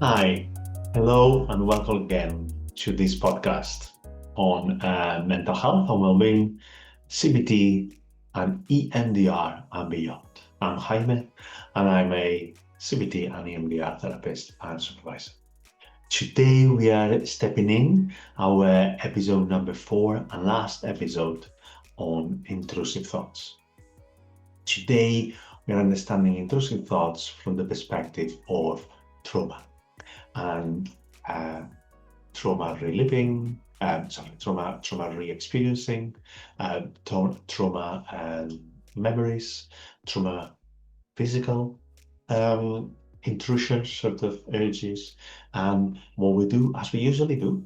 Hi, hello, and welcome again to this podcast on mental health and well-being, CBT and EMDR and beyond. I'm Jaime, and I'm a CBT and EMDR therapist and supervisor. Today we are stepping in our episode number 4 and last episode on intrusive thoughts. Today we are understanding intrusive thoughts from the perspective of trauma and trauma reliving, trauma re-experiencing, trauma memories, trauma physical intrusion sort of urges. And what we do, as we usually do,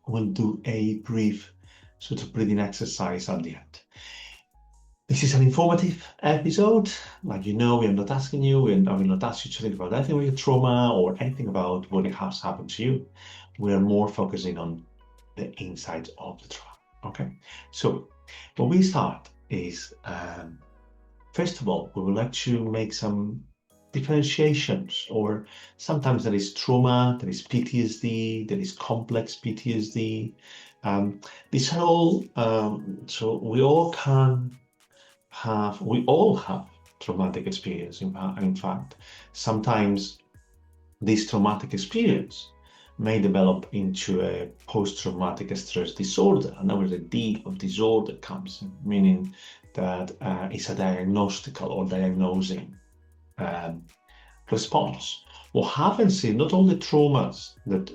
we'll do a brief sort of breathing exercise at the end. This is an informative episode. Like you know, we are not asking you, and I will not ask you to think about anything with your trauma or anything about what has happened to you. We are more focusing on the inside of the trauma. Okay, so when we start is, first of all, we would like to make some differentiations, or sometimes there is trauma, there is PTSD, there is complex PTSD. These are all, so we all have traumatic experience. In fact, sometimes this traumatic experience may develop into a post-traumatic stress disorder. And now the D of disorder comes in, meaning that it's a diagnostical or diagnosing response. What happens is not all the traumas that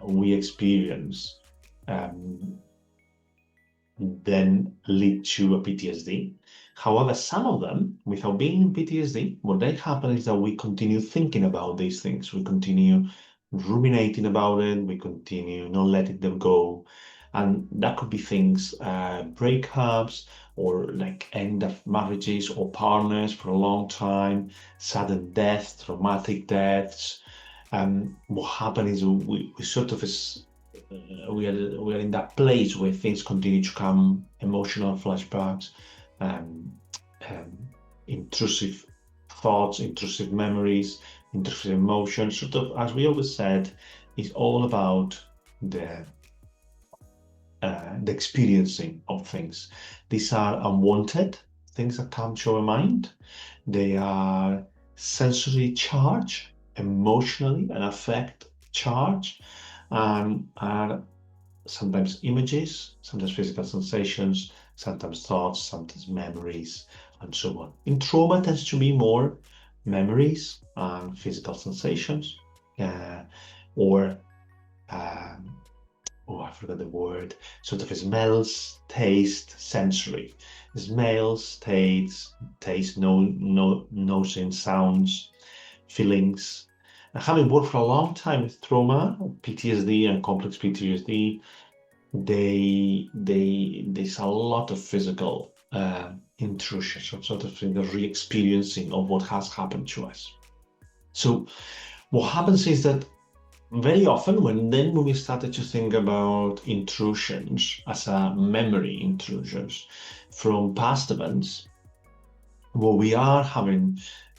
we experience then lead to a PTSD. However, some of them, without being in PTSD, what they happen is that we continue thinking about these things. We continue ruminating about it. We continue not letting them go. And that could be things, breakups, or like end of marriages or partners for a long time, sudden death, traumatic deaths. What happens is we sort of we are in that place where things continue to come, emotional flashbacks, intrusive thoughts, intrusive memories, intrusive emotions. Sort of, as we always said, is all about the experiencing of things. These are unwanted things that come to our mind. They are sensory charge, emotionally and affect charge, and are sometimes images, sometimes physical sensations, sometimes thoughts, sometimes memories, and so on. In trauma, tends to be more memories and physical sensations, or I forgot the word, sort of smells, taste, sensory. Smells, taste, nosing, sounds, feelings. And having worked for a long time with trauma, PTSD and complex PTSD, there's a lot of physical intrusion, some sort of the re-experiencing of what has happened to us. So what happens is that very often when we started to think about intrusions as a memory intrusions from past events, what we are having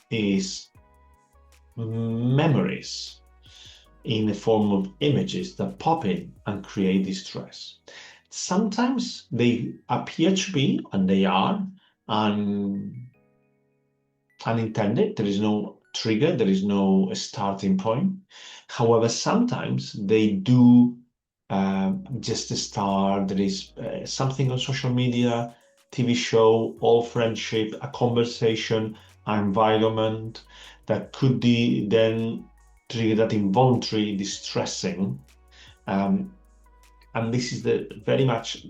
is memories in the form of images that pop in and create distress. Sometimes they appear to be, and they are, unintended. There is no trigger, there is no starting point. However, sometimes they do just start. There is something on social media, TV show, old friendship, a conversation, an environment that could be then trigger that involuntary distressing. And this is very much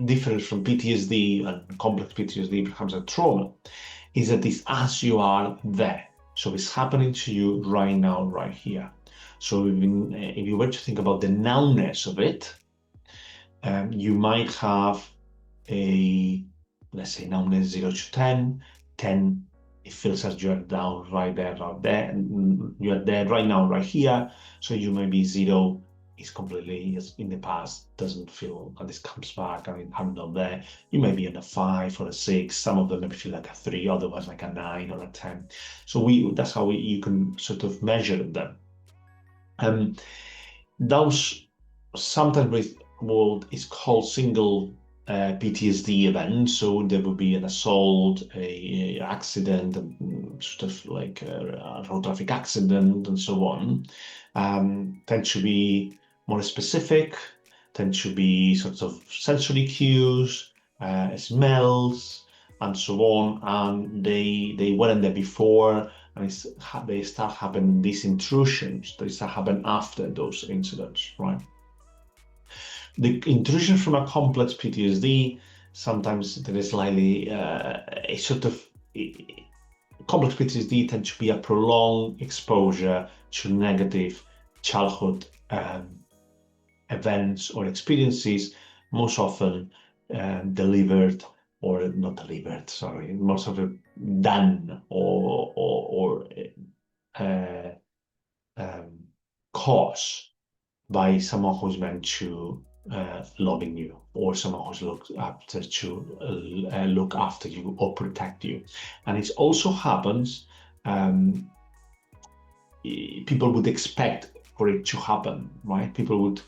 different from PTSD and complex PTSD, perhaps a trauma, is that it's as you are there. So it's happening to you right now, right here. So if you were to think about the nounness of it, you might have let's say nounness 0 to 10. 10, it feels as you're down right there, you're there right now, right here. So you may be 0, is completely in the past, doesn't feel, and this comes back, I'm not there. You may be in a 5 or a 6, some of them maybe feel like a 3, otherwise like a 9 or a 10. So that's how you can sort of measure them. Those sometimes with what is called single PTSD event. So there will be an assault, a accident, sort of like a road traffic accident, and so on. Tend to be more specific, tend to be sort of sensory cues, smells, and so on. And they weren't there before, and they start having these intrusions. They start happening after those incidents, right? The intrusion from a complex PTSD, sometimes there is slightly a sort of complex PTSD tends to be a prolonged exposure to negative childhood events or experiences, most often delivered or not delivered, sorry, most of it done or caused by someone who's meant to loving you, or someone who's looked after to look after you or protect you. And it also happens, people would expect for it to happen, right? People would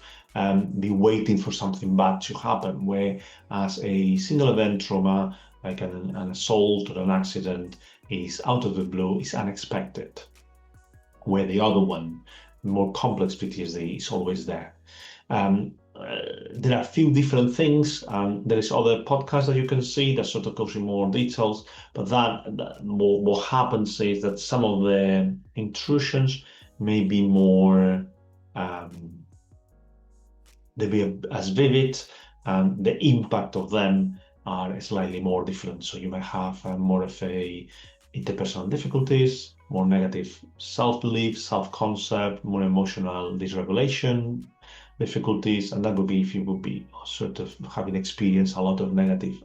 be waiting for something bad to happen, where as a single event trauma, like an assault or an accident, is out of the blue, is unexpected, where the other one, more complex PTSD, is always there. There are a few different things. There is other podcasts that you can see that sort of goes in more details, but what happens is that some of the intrusions may be more, they be as vivid, and the impact of them are slightly more different. So you may have more of a interpersonal difficulties, more negative self-belief, self-concept, more emotional dysregulation difficulties, and that would be if you would be sort of having experienced a lot of negative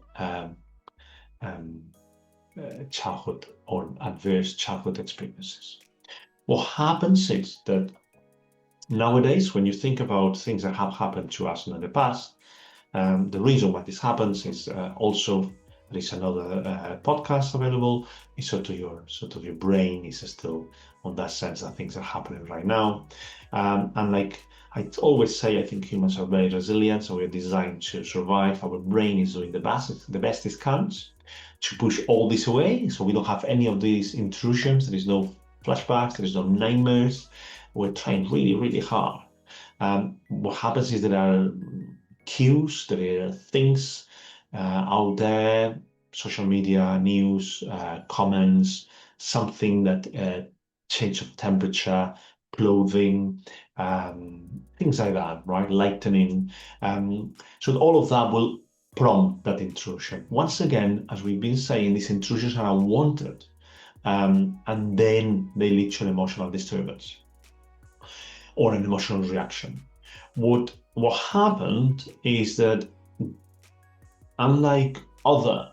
childhood or adverse childhood experiences. What happens is that nowadays, when you think about things that have happened to us in the past, the reason why this happens is also there is another podcast available. It's sort of your brain is still on that sense that things are happening right now, and like I always say, I think humans are very resilient, so we're designed to survive. Our brain is doing the best it can to push all this away, so we don't have any of these intrusions. There is no flashbacks, there is no nightmares. We're trying really, really hard. What happens is there are cues, there are things out there, social media, news, comments, something that change of temperature, clothing, things like that, right? Lightening. So all of that will prompt that intrusion. Once again, as we've been saying, these intrusions are unwanted, and then they lead to an emotional disturbance or an emotional reaction. What happened is that, unlike other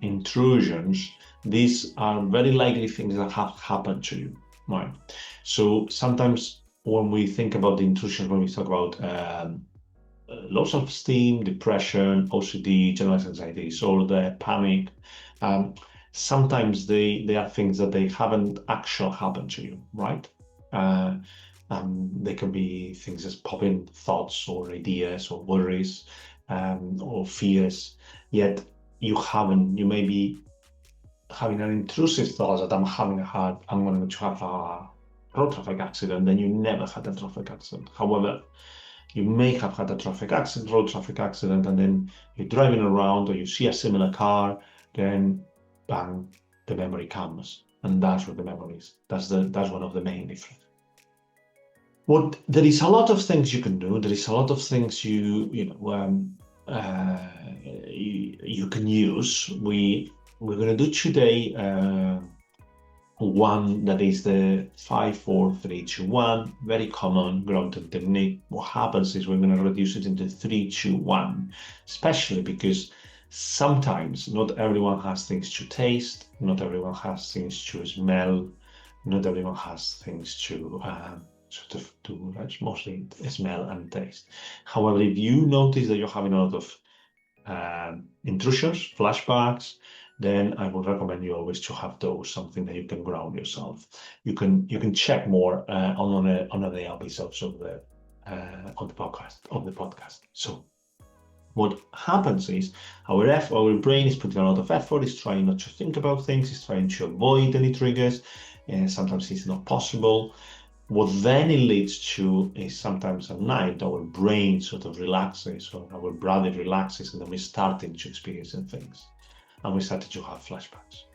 intrusions, these are very likely things that have happened to you, right? So sometimes when we think about the intrusions, when we talk about low self-esteem, depression, OCD, generalized anxiety disorder, panic, sometimes they are things that they haven't actually happened to you, right? They can be things as popping thoughts or ideas or worries or fears, yet you may be having an intrusive thought that I'm going to have a road traffic accident, then you never had a traffic accident. However, you may have had a road traffic accident, and then you're driving around or you see a similar car, then bang, the memory comes. And that's what the memory is. That's one of the main differences. There is a lot of things you can do. There is a lot of things you can use. We're going to do today one that is the 5, 4, 3, 2, 1, very common grounding technique. What happens is we're going to reduce it into 3, 2, 1, especially because sometimes not everyone has things to taste, not everyone has things to smell, not everyone has things to sort of do, right? Mostly smell and taste. However, if you notice that you're having a lot of intrusions, flashbacks, then I would recommend you always to have those, something that you can ground yourself. You can check more on the episodes of the on the podcast. So what happens is our brain is putting a lot of effort, is trying not to think about things, is trying to avoid any triggers, and sometimes it's not possible. What then it leads to is sometimes at night our brain sort of relaxes, or our body relaxes, and then we start to experience things, and we started to have flashbacks.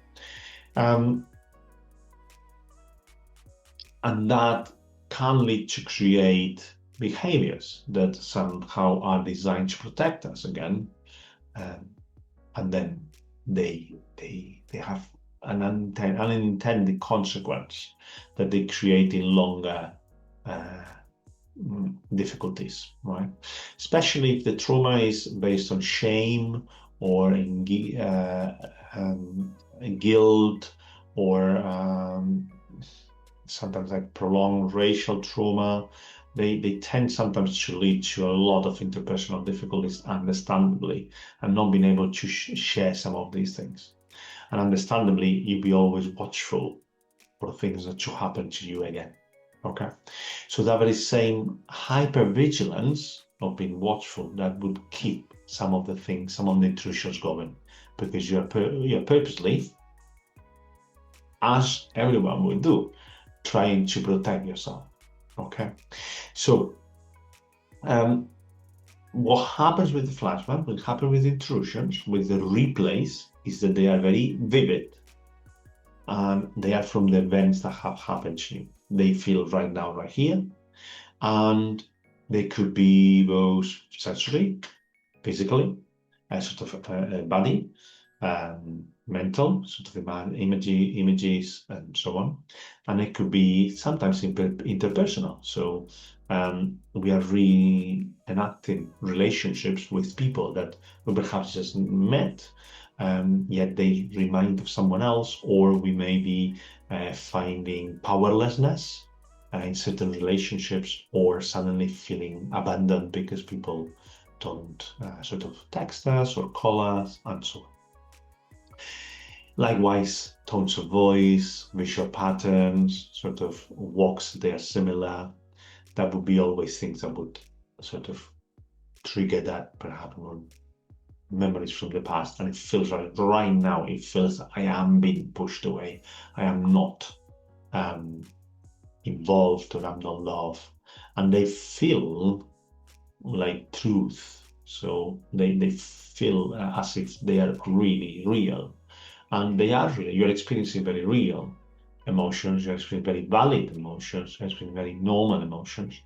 And that can lead to create behaviors that somehow are designed to protect us again, and then they have an unintended consequence that they create in longer difficulties, right? Especially if the trauma is based on shame or in guilt, or sometimes like prolonged racial trauma. They tend sometimes to lead to a lot of interpersonal difficulties, understandably, and not being able to share some of these things. And understandably, you'll be always watchful for things that should happen to you again. Okay, so that very same hypervigilance of being watchful, that would keep some of the things, some of the intrusions going, because you're purposely, as everyone would do, trying to protect yourself. Okay, so what happens with the flashback, what happens with intrusions, with the replays, is that they are very vivid, and they are from the events that have happened to you. They feel right now, right here, and they could be both sensory, physically, sort of body, mental, sort of images, and so on. And it could be sometimes interpersonal. So we are reenacting relationships with people that we perhaps just met, yet they remind of someone else, or we may be finding powerlessness in certain relationships, or suddenly feeling abandoned because people don't sort of text us or call us, and so on. Likewise, tones of voice, visual patterns, sort of walks, they are similar. That would be always things that would sort of trigger that perhaps memories from the past, and it feels like right now, it feels like I am being pushed away. I am not involved, or I'm not loved, and they feel like truth. So they feel as if they are really real, and they are real. You're experiencing very real emotions, you're experiencing very valid emotions, you're experiencing very normal emotions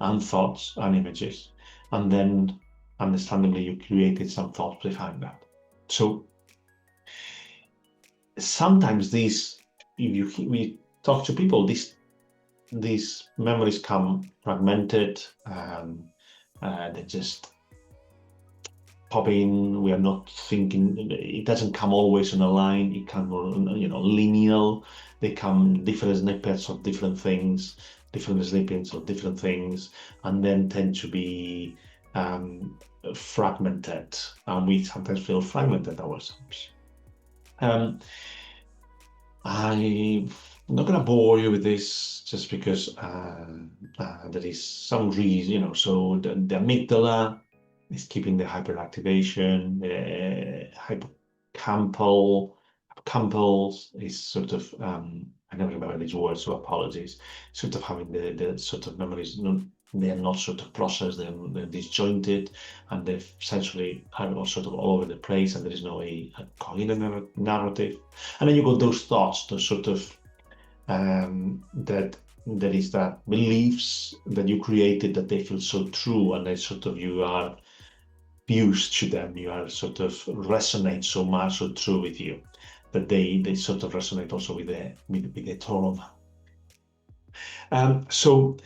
and thoughts and images, and then understandably you created some thoughts behind that. So sometimes these, if we talk to people, these memories come fragmented, they just pop in. We are not thinking, it doesn't come always on a line, it can be, linear. They come different snippets of different things, different snippets of different things, and then tend to be fragmented, and we sometimes feel fragmented ourselves. I'm not going to bore you with this, just because there is some reason, so the amygdala is keeping the hyperactivation, hippocampals is sort of, I never remember these words, so apologies, sort of having the sort of memories, they are not sort of processed, they're disjointed, and they essentially are sort of all over the place, and there is no a coherent narrative. And then you got those thoughts, those sort of that there is that beliefs that you created, that they feel so true, and they sort of, you are fused to them, you are sort of resonate so much, so true with you, that they sort of resonate also with the trauma. So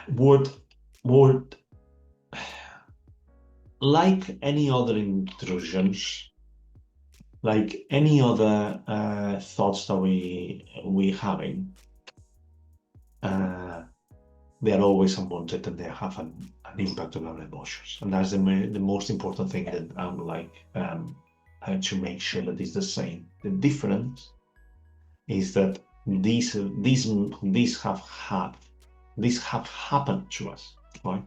would like any other intrusions, like any other thoughts that we having, they are always unwanted, and they have an impact on our emotions. And that's the most important thing that I'm like to make sure that it's the same. The difference is that these have happened to us, right?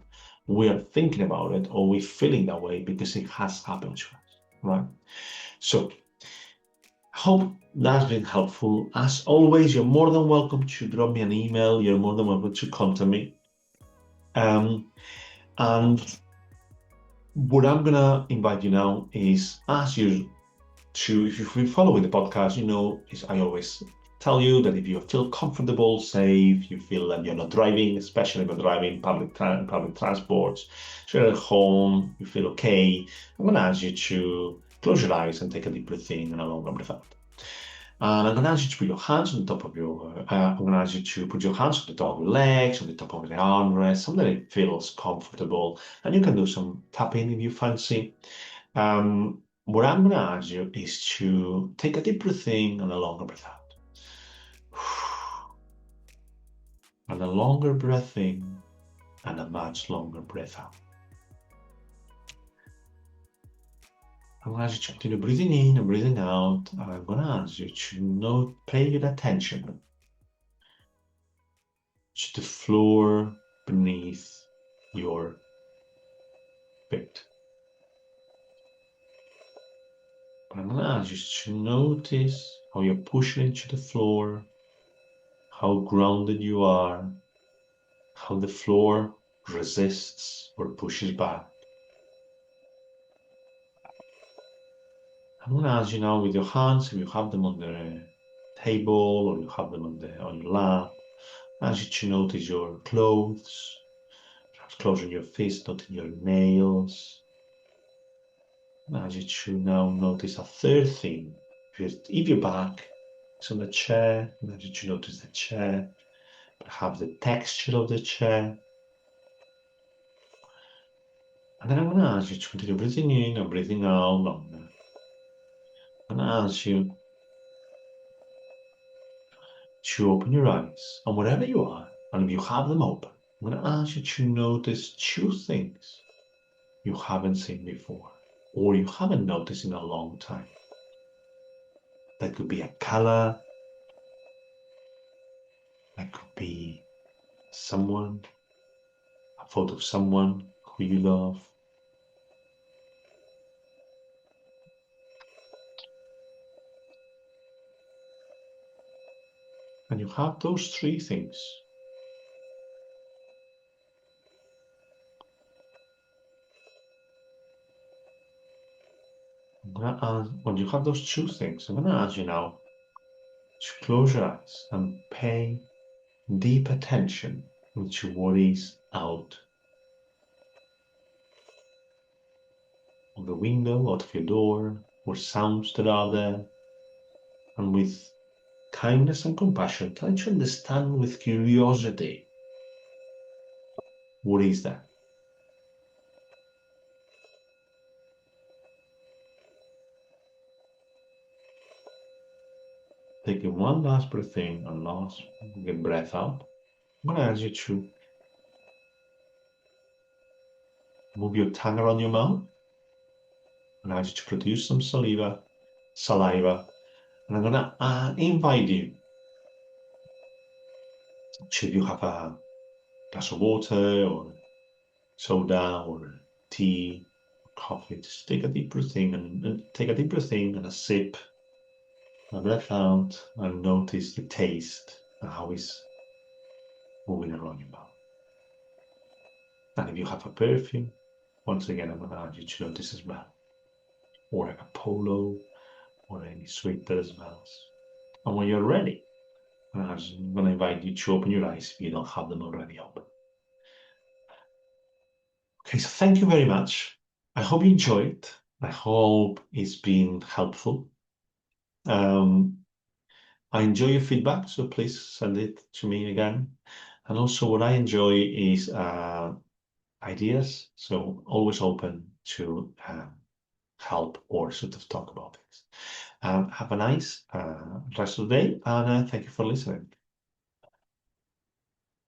We are thinking about it, or we're feeling that way because it has happened to us, right? So hope that's been helpful. As always, you're more than welcome to drop me an email. You're more than welcome to contact me. And what I'm gonna invite you now is, as you if you've been following the podcast, I always tell you that if you feel comfortable, safe, you feel that you're not driving, especially if you're driving public transports, so you're at home, you feel okay, I'm going to ask you to close your eyes and take a deep breath in and a long breath out. And I'm going to ask you to put your hands on the top of I'm going to ask you to put your hands on the top of your legs, on the top of the armrest, something that feels comfortable. And you can do some tapping if you fancy. What I'm going to ask you is to take a deep breath in and a longer breath out. And a longer breath in and a much longer breath out. I'm going to ask you to continue breathing in and breathing out. And I'm going to ask you to pay your attention to the floor beneath your feet. I'm going to ask you to notice how you're pushing into the floor, how grounded you are, how the floor resists or pushes back. I'm going to ask you now with your hands, if you have them on the table or you have them on your lap, I ask you to notice your clothes, perhaps closing your fists, noting your nails. I ask you to now notice a third thing. If your back is on the chair, I ask you to notice the chair, perhaps the texture of the chair. And then I'm going to ask you to continue breathing in and breathing out longer. I'm going to ask you to open your eyes, and wherever you are, and if you have them open, I'm going to ask you to notice two things you haven't seen before, or you haven't noticed in a long time. That could be a color, that could be someone, a photo of someone who you love. And you have those three things. When you have those two things, I'm going to ask you now to close your eyes and pay deep attention into what is out of the window, out of your door, or sounds that are there. And with kindness and compassion, try to understand with curiosity, what is that? Taking one last breath in and last breath out, I'm going to ask you to move your tongue around your mouth and ask you to produce some saliva, and I'm going to invite you to, if you have a glass of water or soda or tea, or coffee, just take a deep breath in and a sip, a breath out, and notice the taste and how it's moving around your mouth. And if you have a perfume, once again, I'm going to ask you to notice as well, or like a polo, or any sweet that smells. And when you're ready, I'm going to invite you to open your eyes if you don't have them already open. Okay, so thank you very much. I hope you enjoyed. I hope it's been helpful. I enjoy your feedback, so please send it to me again. And also what I enjoy is ideas, so always open to help or sort of talk about things. Have a nice rest of the day, and thank you for listening.